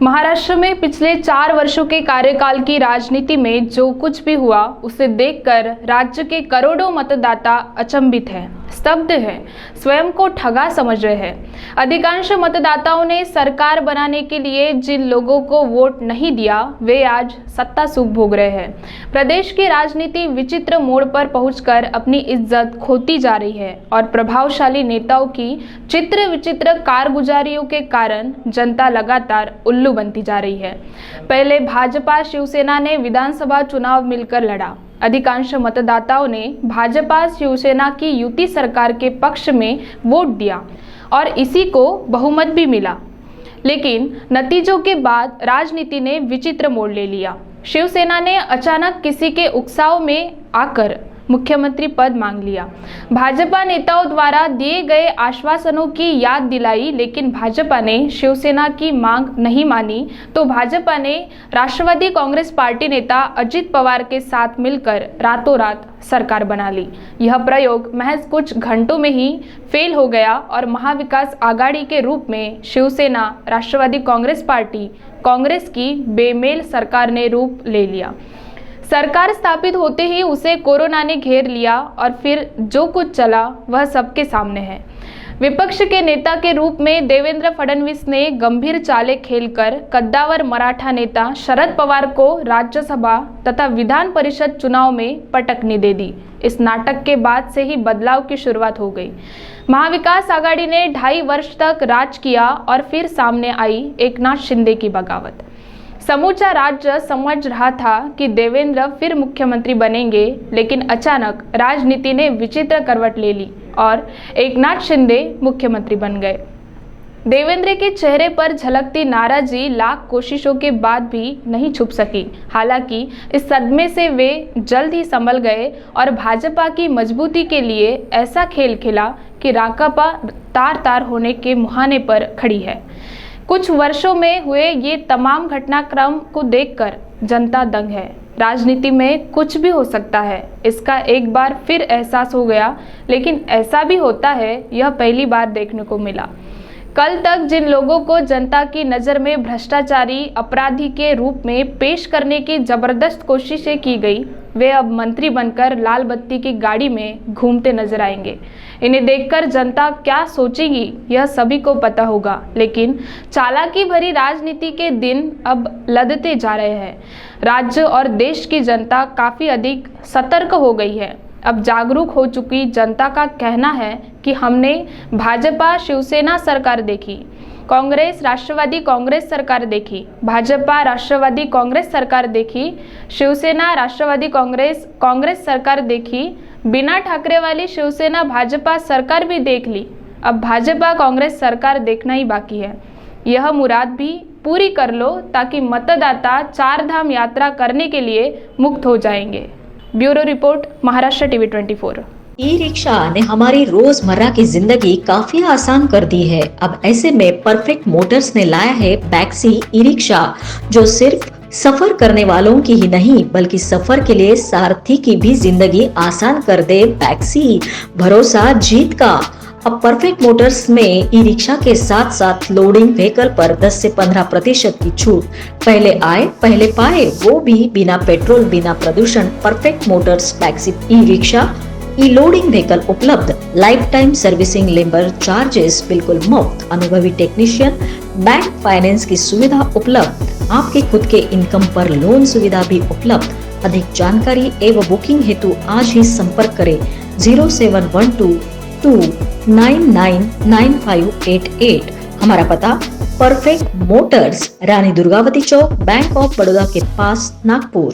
महाराष्ट्र में पिछले 4 वर्षों के कार्यकाल की राजनीति में जो कुछ भी हुआ उसे देखकर राज्य के करोड़ों मतदाता अचंभित हैं, स्तब्ध हैं, स्वयं को ठगा समझ रहे हैं। अधिकांश मतदाताओं ने सरकार बनाने के लिए जिन लोगों को वोट नहीं दिया वे आज सत्ता सुख भोग रहे हैं। प्रदेश की राजनीति विचित्र मोड़ पर पहुंचकर अपनी इज्जत खोती जा रही है और प्रभावशाली नेताओं की चित्र विचित्र कारगुजारियों के कारण जनता लगातार उल्लू बनती जा रही है। पहले भाजपा शिवसेना ने विधानसभा चुनाव मिलकर लड़ा। अधिकांश मतदाताओं ने भाजपा शिवसेना की युति सरकार के पक्ष में वोट दिया और इसी को बहुमत भी मिला। लेकिन नतीजों के बाद राजनीति ने विचित्र मोड़ ले लिया। शिवसेना ने अचानक किसी के उकसाव में आकर मुख्यमंत्री पद मांग लिया। भाजपा नेताओं द्वारा दिए गए आश्वासनों की याद दिलाई, लेकिन भाजपा ने शिवसेना की मांग नहीं मानी तो भाजपा ने राष्ट्रवादी कांग्रेस पार्टी नेता अजित पवार के साथ मिलकर रातों रात सरकार बना ली। यह प्रयोग महज कुछ घंटों में ही फेल हो गया और महाविकास आघाड़ी के रूप में शिवसेना राष्ट्रवादी कांग्रेस पार्टी कांग्रेस की बेमेल सरकार ने रूप ले लिया। सरकार स्थापित होते ही उसे कोरोना ने घेर लिया और फिर जो कुछ चला वह सबके सामने है। विपक्ष के नेता के रूप में देवेंद्र फडणवीस ने गंभीर चालें खेलकर कद्दावर मराठा नेता शरद पवार को राज्यसभा तथा विधान परिषद चुनाव में पटकनी दे दी। इस नाटक के बाद से ही बदलाव की शुरुआत हो गई। महाविकास आघाड़ी ने 2.5 वर्ष तक राज किया और फिर सामने आई एकनाथ शिंदे की बगावत। समूचा राज्य समझ रहा था कि देवेंद्र फिर मुख्यमंत्री बनेंगे, लेकिन अचानक राजनीति ने विचित्र करवट ले ली और एकनाथ शिंदे मुख्यमंत्री बन गए। देवेंद्र के चेहरे पर झलकती नाराजगी लाख कोशिशों के बाद भी नहीं छुप सकी। हालांकि इस सदमे से वे जल्द ही संभल गए और भाजपा की मजबूती के लिए ऐसा खेल खेला कि राकांपा तार तार होने के मुहाने पर खड़ी है। कुछ वर्षों में हुए ये तमाम घटनाक्रम को देखकर जनता दंग है। राजनीति में कुछ भी हो सकता है, इसका एक बार फिर एहसास हो गया, लेकिन ऐसा भी होता है यह पहली बार देखने को मिला। कल तक जिन लोगों को जनता की नज़र में भ्रष्टाचारी अपराधी के रूप में पेश करने की जबरदस्त कोशिशें की गई, वे अब मंत्री बनकर लाल बत्ती की गाड़ी में घूमते नजर आएंगे। इन्हें देखकर जनता क्या सोचेगी यह सभी को पता होगा, लेकिन चालाकी भरी राजनीति के दिन अब लदते जा रहे हैं। राज्य और देश की जनता काफ़ी अधिक सतर्क हो गई है। अब जागरूक हो चुकी जनता का कहना है कि हमने भाजपा शिवसेना सरकार देखी, कांग्रेस राष्ट्रवादी कांग्रेस सरकार देखी, भाजपा राष्ट्रवादी कांग्रेस सरकार देखी, शिवसेना राष्ट्रवादी कांग्रेस सरकार देखी, बिना ठाकरे वाली शिवसेना भाजपा सरकार भी देख ली। अब भाजपा कांग्रेस सरकार देखना ही बाकी है। यह मुराद भी पूरी कर लो ताकि मतदाता 4 धाम यात्रा करने के लिए मुक्त हो जाएंगे। Bureau report, Maharashtra TV 24। E rickshaw ने हमारी रोजमर्रा की जिंदगी काफी आसान कर दी है। अब ऐसे में परफेक्ट मोटर्स ने लाया है बैक्सी ई रिक्शा, जो सिर्फ सफर करने वालों की ही नहीं बल्कि सफर के लिए सारथी की भी जिंदगी आसान कर दे। बैक्सी, भरोसा जीत का। अब परफेक्ट मोटर्स में ई रिक्शा के साथ साथ लोडिंग व्हीकल पर 10 से 15% की छूट। पहले आए पहले पाए, वो भी बिना पेट्रोल बिना प्रदूषण। परफेक्ट मोटर्स बैक्सी ई रिक्शा, ई लोडिंग व्हीकल उपलब्ध, life time servicing, labour charges बिल्कुल मुफ्त, अनुभवी टेक्नीशियन, बैंक फाइनेंस की सुविधा उपलब्ध, आपके खुद के इनकम पर लोन सुविधा भी उपलब्ध। अधिक जानकारी एवं बुकिंग हेतु आज ही संपर्क करें 071229998588। हमारा पता perfect Motors, Rani Durgavati Chowk, bank of Baroda के पास, नागपुर।